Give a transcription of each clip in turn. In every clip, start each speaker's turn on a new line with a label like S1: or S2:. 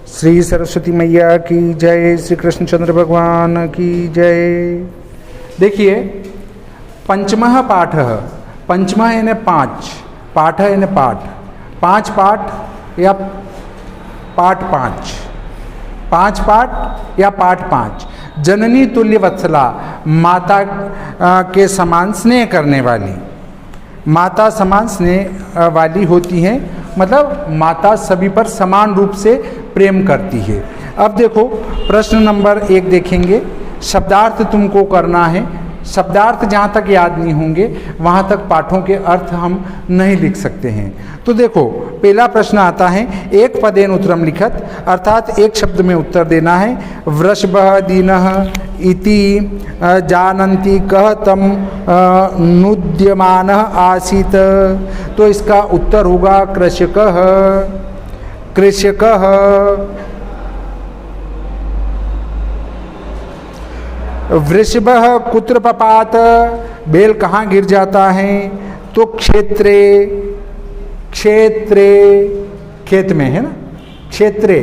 S1: श्री सरस्वती मैया की जय, श्री कृष्णचंद्र भगवान की जय। देखिए, पंचमः पाठः, पंचमः यानी पाँच, पाठ यानी पाठ, पाँच पाठ या पाठ पाँच, पाँच पाठ या पाठ पाँच। जननी तुल्य वत्सला, माता के समान स्नेह करने वाली, माता समान स्नेह वाली होती हैं, मतलब माता सभी पर समान रूप से प्रेम करती है। अब देखो प्रश्न नंबर 1 देखेंगे। शब्दार्थ तुमको करना है। शब्दार्थ जहाँ तक याद नहीं होंगे वहाँ तक पाठों के अर्थ हम नहीं लिख सकते हैं। तो देखो पहला प्रश्न आता है, एक पदेन उत्तरम लिखत, अर्थात एक शब्द में उत्तर देना है। वृषभः दीनः इति जानन्ति कः तम नुद्यमानः आसीत्। तो इसका उत्तर होगा कृषकः, कृषकः। वृषभः कुत्र पपात, बेल कहाँ गिर जाता है? तो क्षेत्रे, क्षेत्रे, खेत में है ना, क्षेत्रे।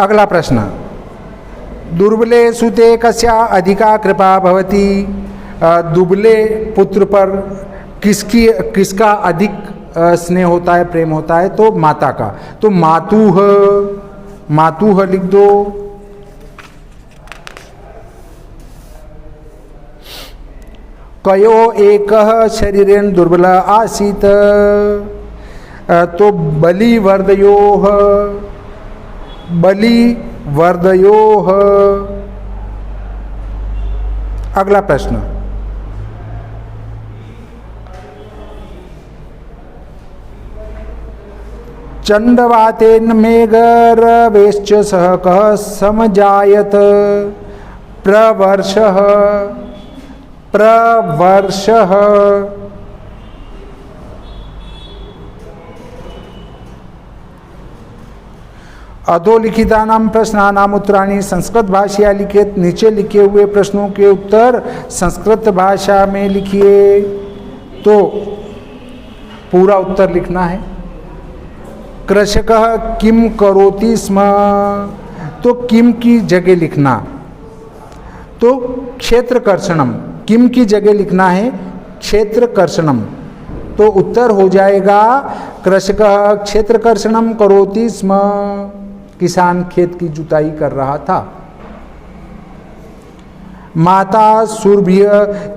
S1: अगला प्रश्न, दुर्बले सुते कस्या अधिका कृपा भवति। दुबले पुत्र पर किसका अधिक स्नेह होता है, प्रेम होता है? तो माता का। तो मातुः, मातुः लिख दो। कयो एकः शरीरेण दुर्बल आसीत। तो बलिवर्दयोः, बलिवर्दयोः। अगला प्रश्न, चंडवातेन मेघरवेश्च सह कः समजायत। प्रवर्षः, प्रवर्षः। अधोलिखितानां प्रश्नानाम् उत्तराणि संस्कृत भाषया लिखित। नीचे लिखे हुए प्रश्नों के उत्तर संस्कृत भाषा में लिखिए। तो पूरा उत्तर लिखना है। कृषकः किम करोति स्म। तो किम की जगह लिखना, तो क्षेत्रकर्षणम, किम की जगह लिखना है क्षेत्रकर्षणम। तो उत्तर हो जाएगा कृषकः क्षेत्रकर्षणम करोति स्म। किसान खेत की जुताई कर रहा था। माता सुरभ्य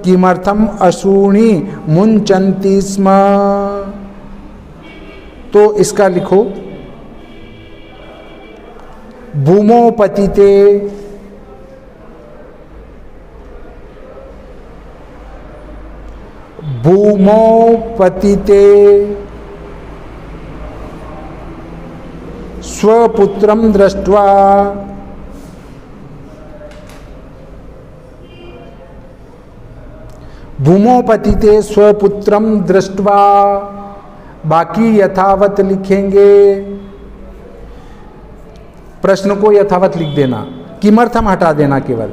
S1: किमर्थम अश्रूणि मुंचन्ति स्म। तो इसका लिखो, भूमौ पतिते, भूमौ पतिते स्वपुत्रं दृष्ट्वा। भूमौ पतिते स्वपुत्रं दृष्ट्वा। बाकी यथावत लिखेंगे। प्रश्न को यथावत लिख देना, किमर्थम हटा देना केवल।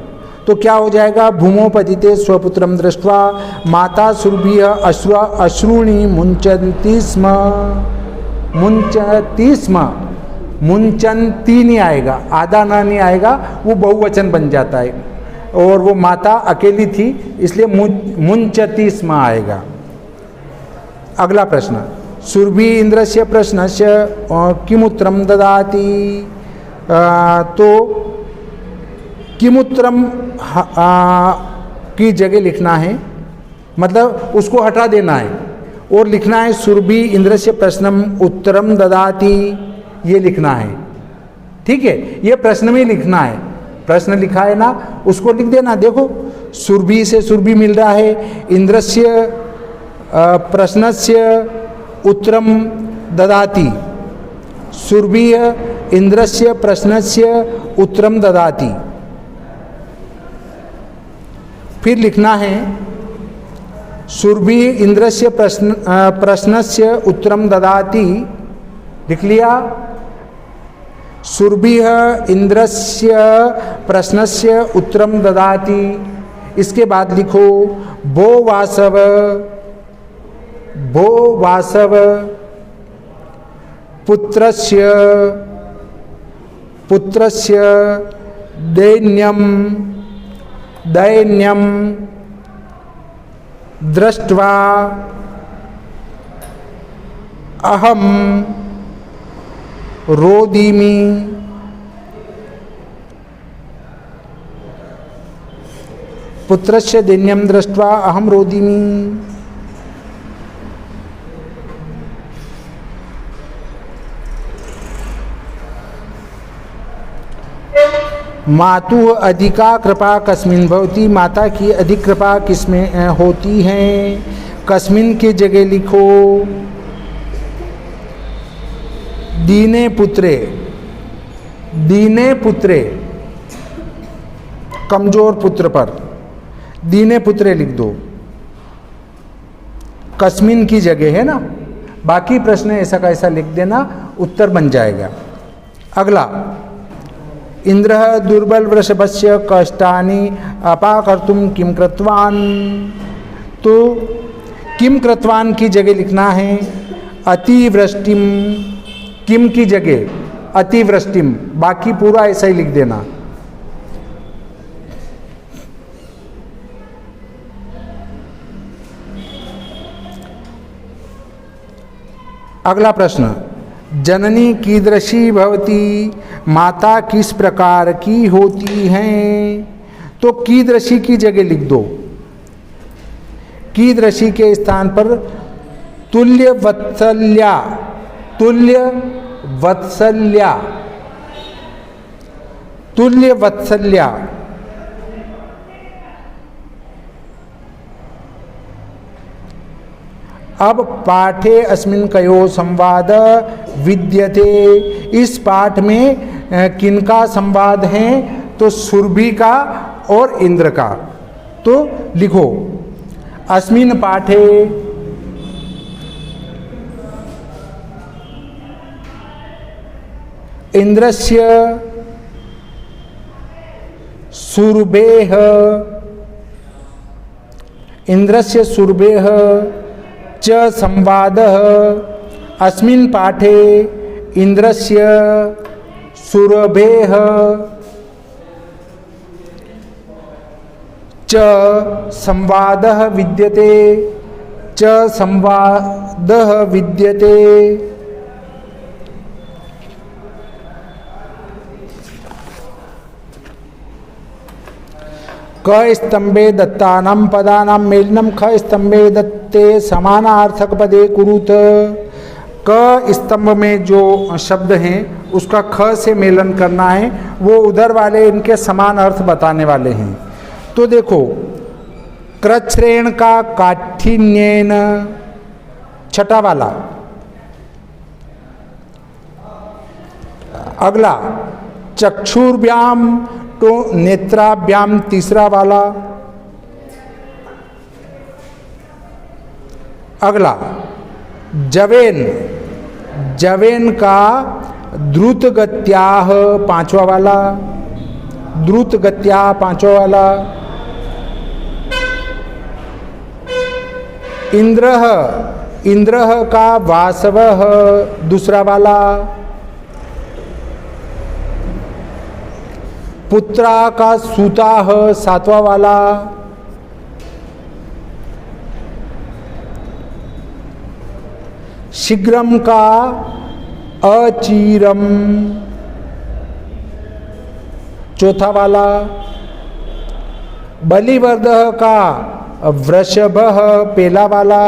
S1: तो क्या हो जाएगा? भूमौ पतिते स्वपुत्रम दृष्ट्वा माता सुरभ्यः अश्रूणि मुंचन्ति स्म। मुंचति स्म, मुंचन्ति नहीं आएगा, आधा ना नहीं आएगा, वो बहुवचन बन जाता है। और वो माता अकेली थी इसलिए मुंचति स्म आएगा। अगला प्रश्न, सुरभि इंद्रस्य प्रश्नस्य किमुत्तरं ददाति। तो किमुत्तरम की जगह लिखना है, मतलब उसको हटा देना है और लिखना है सुरभि इंद्रस्य प्रश्नम उत्तरम ददाति, ये लिखना है। ठीक है, ये प्रश्न में लिखना है। प्रश्न लिखा है ना, उसको लिख देना। देखो सुरभि से सुरभि मिल रहा है, इंद्रस्य प्रश्नस्य उत्तरम ददाति, सुरभि इंद्रस्य प्रश्नस्य उत्तरम ददाति। फिर लिखना है सुरभि इंद्रस्य प्रश्नस्य उत्तरम ददाति। लिख लिया। सुरभि इंद्रस्य प्रश्नस्य उत्तरम ददाति। इसके बाद लिखो भो वासव पुत्रस्य पुत्रस्य दैन्यम दैन्यम दृष्ट्वा अहम रोदिमि। पुत्रस्य दैन्यम दृष्ट्वा अहम रोदिमि। मातुः अधिका कृपा कस्मिन् भवति। माता की अधिक कृपा किसमें होती है? कस्मिन् की जगह लिखो दीने पुत्रे। दीने पुत्रे कमजोर पुत्र पर दीने पुत्रे लिख दो। कस्मिन की जगह है ना, बाकी प्रश्न ऐसा का ऐसा लिख देना, उत्तर बन जाएगा। अगला, इंद्रः दुर्बल वृषभस्य कष्टानि अपाकर्तुं किं कृतवान्। तो किम कृतवान् की जगह लिखना है अतिवृष्टिम। किम की जगह अतिवृष्टिम, बाकी पूरा ऐसा ही लिख देना। अगला प्रश्न, जननी कीदृशी भवती। माता किस प्रकार की होती हैं। तो कीदृशी की जगह लिख दो। कीदृशी के स्थान पर तुल्य वत्सल्या। तुल्य वत्सल्या। तुल्य वत्सल्या। अब पाठे अस्मिन् कयो संवाद विद्यते। इस पाठ में किनका संवाद है? तो सुरभि का और इंद्र का। तो लिखो अस्मिन् पाठे इंद्रस्य सुरभेः। इंद्रस्य सुरभेः च संवादः। अस्मिन् पाठे इंद्रस्य सुरभेः च संवादः विद्यते। च संवादः विद्यते। क स्तंभे दत्तानां पदानां मेलनं ख स्तंभे दत्ते समानार्थक पदे कुरुत। क स्तंभ में जो शब्द हैं उसका ख से मेलन करना है, वो उधर वाले इनके समान अर्थ बताने वाले हैं। तो देखो, कृच्छ्रेण का काठिन्येन, छठा वाला। अगला, चक्षुर्भ्याम तो नेत्राभ्याम, तीसरा वाला। अगला, जवेन, जवेन का द्रुत गत्याह, पांचवा वाला। द्रुत गत्याह, पांचवा वाला। इंद्रः, इंद्रः का वासवः, दूसरा वाला। पुत्रा का सूताः, सातवां वाला। शीघ्रम का अचीरम, चौथा वाला। बलिवर्धः का वृषभः, पहला वाला।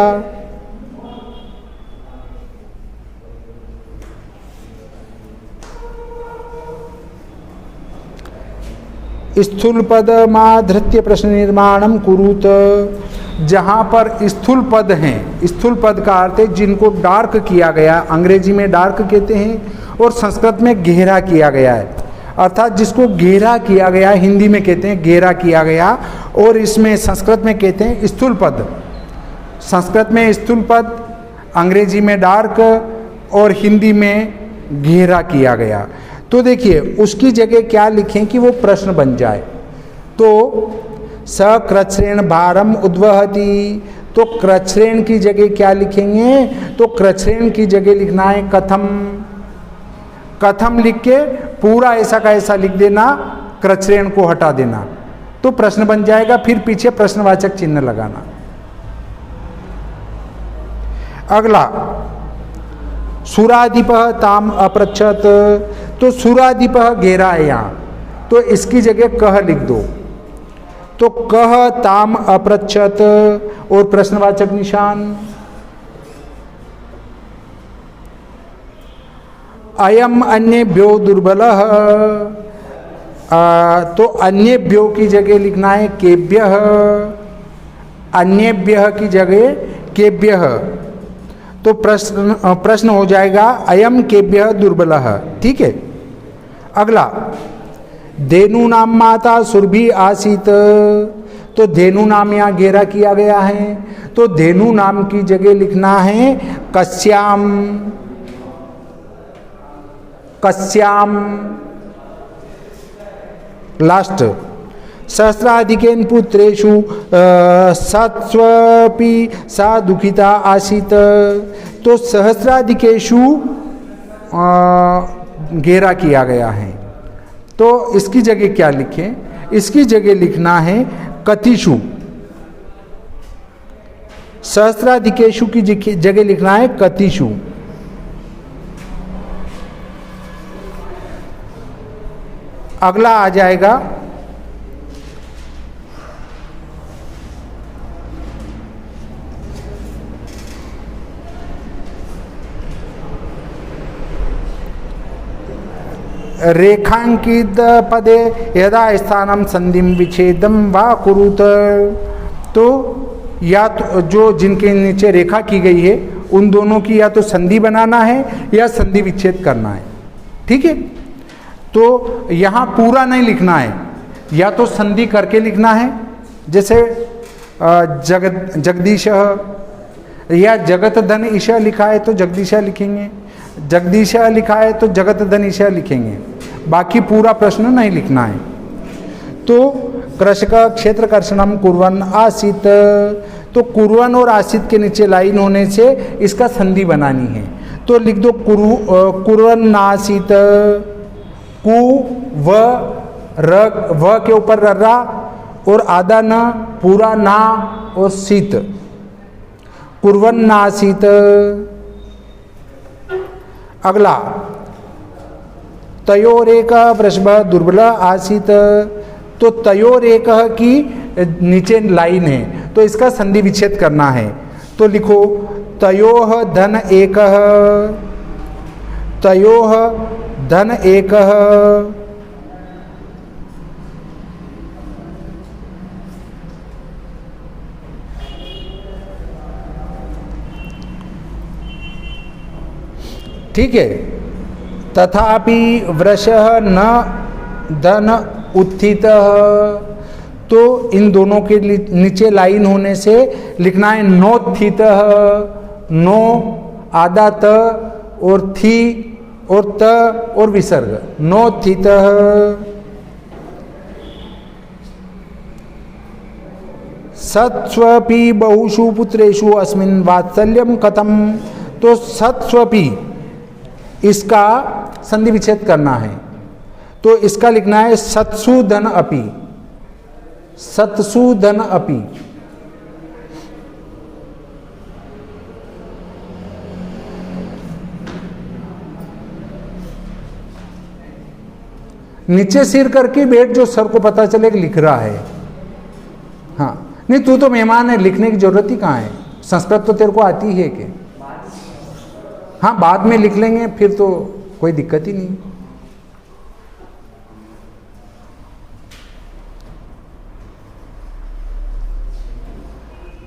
S1: स्थूल पद माधृत्य प्रश्न निर्माणम कुरुत। जहाँ पर स्थूल पद हैं, स्थूल पद का अर्थ है जिनको डार्क किया गया, अंग्रेजी में डार्क कहते हैं और संस्कृत में गहरा किया गया है, अर्थात जिसको गहरा किया गया, हिंदी में कहते हैं गहरा किया गया और इसमें संस्कृत में कहते हैं स्थूल पद। संस्कृत में स्थूल पद, अंग्रेजी में डार्क और हिंदी में गहरा किया गया। तो देखिए उसकी जगह क्या लिखें कि वो प्रश्न बन जाए। तो सकृच्छ्रेण भारम उद्वहति, तो कृच्छ्रेण की जगह क्या लिखेंगे? तो कृच्छ्रेण की जगह लिखना है कथम। कथम लिख के पूरा ऐसा का ऐसा लिख देना, कृच्छ्रेण को हटा देना, तो प्रश्न बन जाएगा। फिर पीछे प्रश्नवाचक चिन्ह लगाना। अगला, सुराधिपः ताम अपृच्छत, तो सुराधिपः घेरा है यहाँ, तो इसकी जगह कह लिख दो। तो कह ताम अपृच्छत और प्रश्नवाचक निशान। अयम अन्येभ्यो दुर्बलः, तो अन्येभ्यो की जगह लिखना है केभ्यः, अन्येभ्यः की जगह केभ्यः, तो प्रश्न हो जाएगा अयम केभ्यः दुर्बलः। ठीक है। अगला, धेनु नाम माता सुरभि आसीत, तो धेनु नाम यहाँ घेरा किया गया है, तो धेनु नाम की जगह लिखना है कस्याम, कस्याम। लास्ट, सहस्राधिकेन पुत्रेषु सत्स्वपि सा दुखिता आसीत, तो सहस्राधिकेषु घेरा किया गया है, तो इसकी जगह क्या लिखें? इसकी जगह लिखना है कतिषु। सहस्राधिकेषु की जगह लिखना है कतिषु। अगला आ जाएगा रेखांकित पदे यदा स्थानम संधिम विच्छेदम वा कुरुत, तो या तो जो जिनके नीचे रेखा की गई है उन दोनों की या तो संधि बनाना है या संधि विच्छेद करना है। ठीक है। तो यहाँ पूरा नहीं लिखना है, या तो संधि करके लिखना है, जैसे जगदीश, या जगत धन ईशा लिखा है तो जगदीशा लिखेंगे, जगदीशा लिखा है तो जगत धन ईशा लिखेंगे, बाकी पूरा प्रश्न नहीं लिखना है। तो कृषक क्षेत्र कर्षणम कुर्वन् आसीत, तो कुर्वन् और आसीत के नीचे लाइन होने से इसका संधि बनानी है, तो लिख दो कुर्वन् आसीत, कु व र, व के ऊपर रर्रा और आधा न, पूरा ना और शीत, कुर्वन् आसीत। अगला, तयोरेक वृषभ दुर्बल आसीत, तो तयोरेक की नीचे लाइन है तो इसका संधि विच्छेद करना है, तो लिखो तयोह धन एकः, तयोह धन एकः। ठीक है। तथापि वृषः न धन उत्थितः, तो इन दोनों के नीचे लाइन होने से लिखना है नोत्थितः, नो आधा त और थी और त और विसर्ग, नोत्थितः। सत्स्वपि बहुषु पुत्रेषु अस्मिन् वात्सल्यम कथम, तो सत्स्वपि इसका संधि विच्छेद करना है, तो इसका लिखना है सत्सु धन अपि, सत्सु धन अपि। नीचे सिर करके बैठ, जो सर को पता चले कि लिख रहा है। हाँ, नहीं तू तो मेहमान है, लिखने की जरूरत ही कहाँ है, संस्कृत तो तेरे को आती है कि? हाँ, बाद में लिख लेंगे, फिर तो कोई दिक्कत ही नहीं।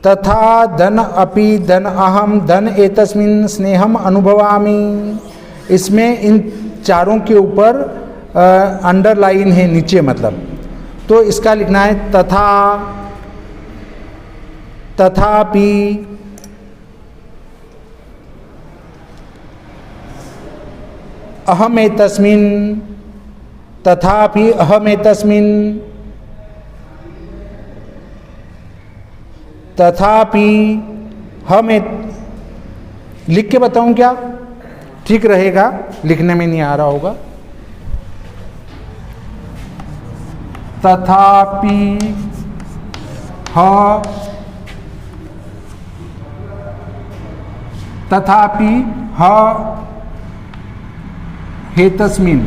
S1: तथा धन अपि धन अहम धन एतस्मिन् स्नेहम अनुभवामि, इसमें इन चारों के ऊपर अंडरलाइन है नीचे, मतलब तो इसका लिखना है तथा, तथापि, अहम एतस्मिन्, तथापि अहम एतस्मिन्, तथापि हम लिख के बताऊं क्या? ठीक रहेगा, लिखने में नहीं आ रहा होगा। तथापि ह हेतस्मिन्,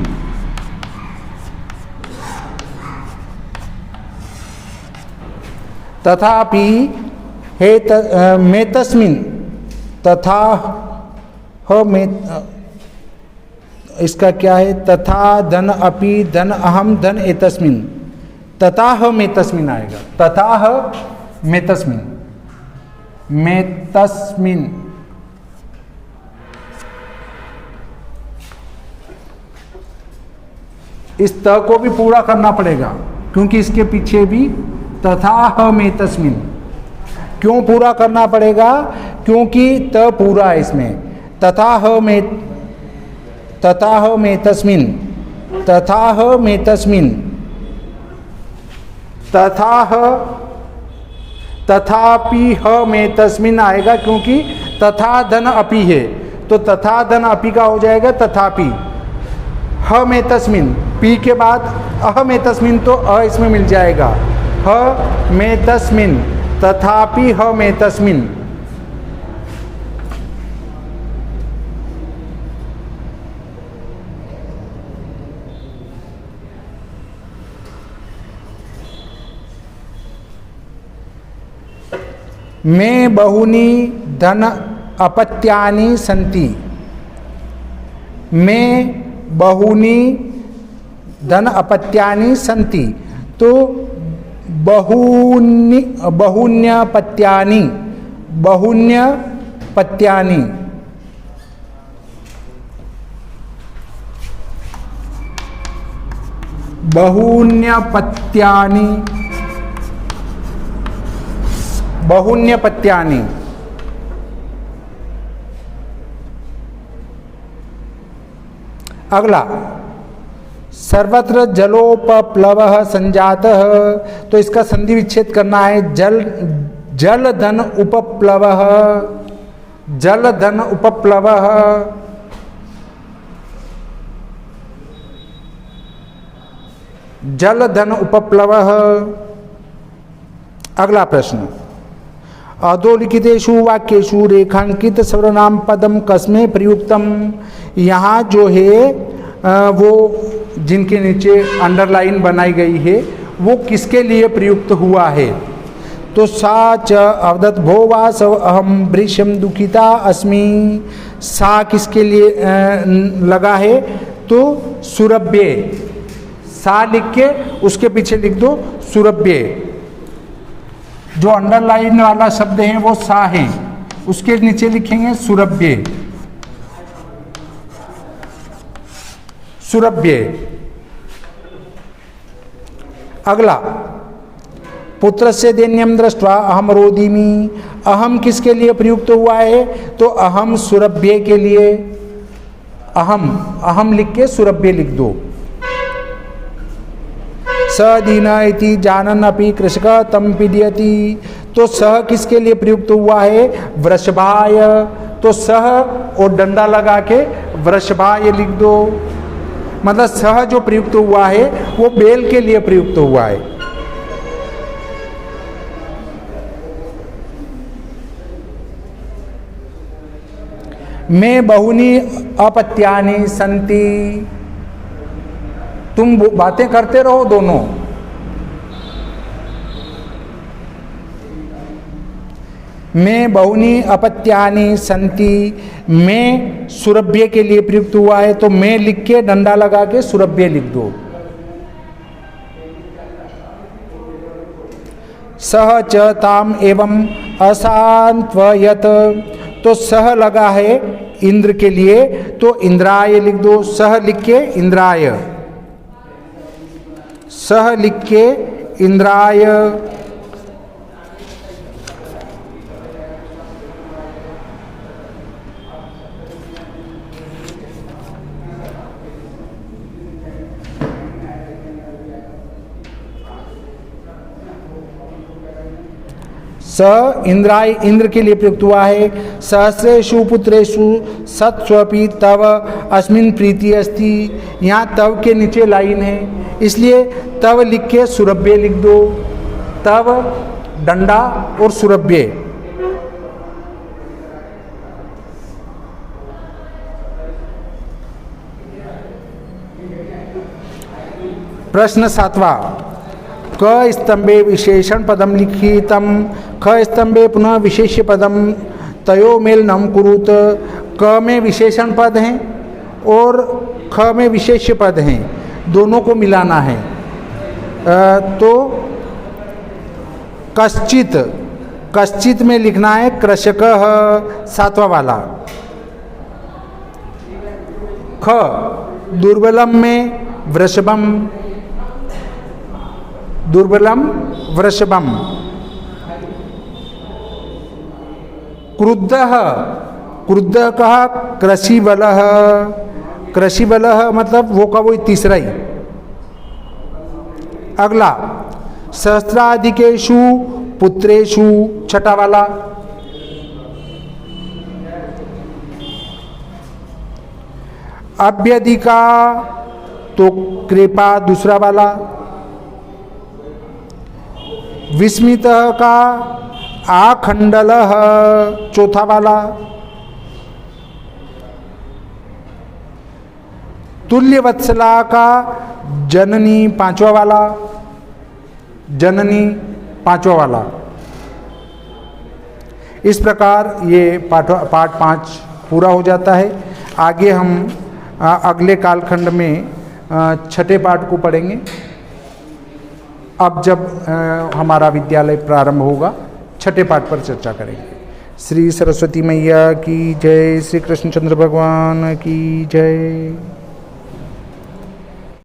S1: तथापि मेतस्मिन्, तथा ह में, इसका क्या है, तथा धन अपि धन अहम धन एतस्मिन्, तथा ह मेतस्मिन् आएगा, तथा ह मेतस्मिन्, मेतस्मिन्। इस त को भी पूरा करना पड़ेगा क्योंकि इसके पीछे भी तथा ह मेतस्मिन्। क्यों पूरा करना पड़ेगा? क्योंकि त पूरा है इसमें। तथा ह मेतस्मिन्, तथा ह मेतस्मिन्, तथा ह, तथापि ह मेतस्मिन् आएगा क्योंकि तथा धन अपि है, तो तथा धन अपि का हो जाएगा तथापि। ह मेतस्मिन्, पी के बाद अह मेतस्मिन्, तो अ इसमें मिल जाएगा, ह मेतस्मिन्, तथापि ह मेतस्मिन्। मे बहुनी धन अपत्यानि सन्ति, मे बहुनी धन अपत्यानि सन्ति, तो बहुन्यपत्यानि, बहुन्यपत्यानि, बहुन्यपत्यानि, बहुन्यपत्यानि। अगला, सर्वत्र जलोपप्लवः संजातः, तो इसका संधि विच्छेद करना है। जल धन उपप्लवः, जल धन उपप्लवः, जल धन उपप्लवः। अगला प्रश्न, अधोलिखितेषु वाक्येषु रेखांकित सर्वनाम पदम कस्मै प्रयुक्तम। यहाँ जो है वो जिनके नीचे अंडरलाइन बनाई गई है वो किसके लिए प्रयुक्त हुआ है? तो सा च अवदत् भो वासव अहम भृशं दुखिता अस्मि। सा किसके लिए लगा है? तो सुरभ्ये। सा लिख के उसके पीछे लिख दो सुरभ्ये। जो अंडरलाइन वाला शब्द है वो सा है, उसके नीचे लिखेंगे सुरभ्ये, सुरभ्ये। अगला, पुत्रस्य दैन्यं दृष्ट्वा अहम रोदिमि। अहम किसके लिए प्रयुक्त हुआ है? तो अहम सुरभ्ये के लिए। अहम लिख के सुरभ्ये लिख दो। स दीन इति जानन् अपि कृषकः तं पीडयति। तो सह किसके लिए प्रयुक्त हुआ है? वृषभाय। तो सह और डंडा लगा के वृषभाय लिख दो। मतलब सह जो प्रयुक्त हुआ है वो बेल के लिए प्रयुक्त हुआ है। मैं बहुनी अपत्यानि संति। तुम बातें करते रहो दोनों। मैं बहुनी अपत्यानि संति, मैं सुरभ्ये के लिए प्रयुक्त हुआ है, तो मैं लिख के डंडा लगा के सुरभ्ये लिख दो। सह च ताम एवं असान्त्वयत। तो सह लगा है इंद्र के लिए, तो इंद्राय लिख दो। सह लिख के इंद्राय, सह लिख के इंद्राय। स इंद्राय इंद्र के लिए प्रयुक्त हुआ है। सहस्रेषु पुत्रेषु सत्स्वपि तव अस्मिन प्रीति अस्ति। यहाँ तव के नीचे लाइन है, इसलिए तव लिख के सुरभ्य लिख दो। तव डंडा और सुरभ्य। प्रश्न 7वां, क स्तंभे विशेषण पदम लिखितम ख स्तंभे पुनः विशेष्य पदम तयो मेलनम कुरुत। क में विशेषण पद हैं और ख में विशेष्य पद हैं, दोनों को मिलाना है। तो कश्चित, कश्चित में लिखना है कृषकः, 7वां वाला। ख दुर्बलम में वृषभम, दुर्बलम वृषभम। क्रुद्धः, क्रुद्धः कहा कृषिबलः, कृषिबलः मतलब वो का वो तीसरा ही। अगला सहस्राधिकेषु पुत्रेषु, 6ठा वाला। अभ्यधिका तो कृपा, दूसरा वाला। विस्मितः का आखंडलः, 4था वाला। तुल्यवत्सला का जननी, 5वां वाला। जननी 5वां वाला। इस प्रकार ये पाठ 5 पूरा हो जाता है। आगे हम अगले कालखंड में 6ठे पाठ को पढ़ेंगे। अब जब हमारा विद्यालय प्रारंभ होगा 6ठे पाठ पर चर्चा करेंगे। श्री सरस्वती मैया की जय, श्री कृष्णचंद्र भगवान की जय।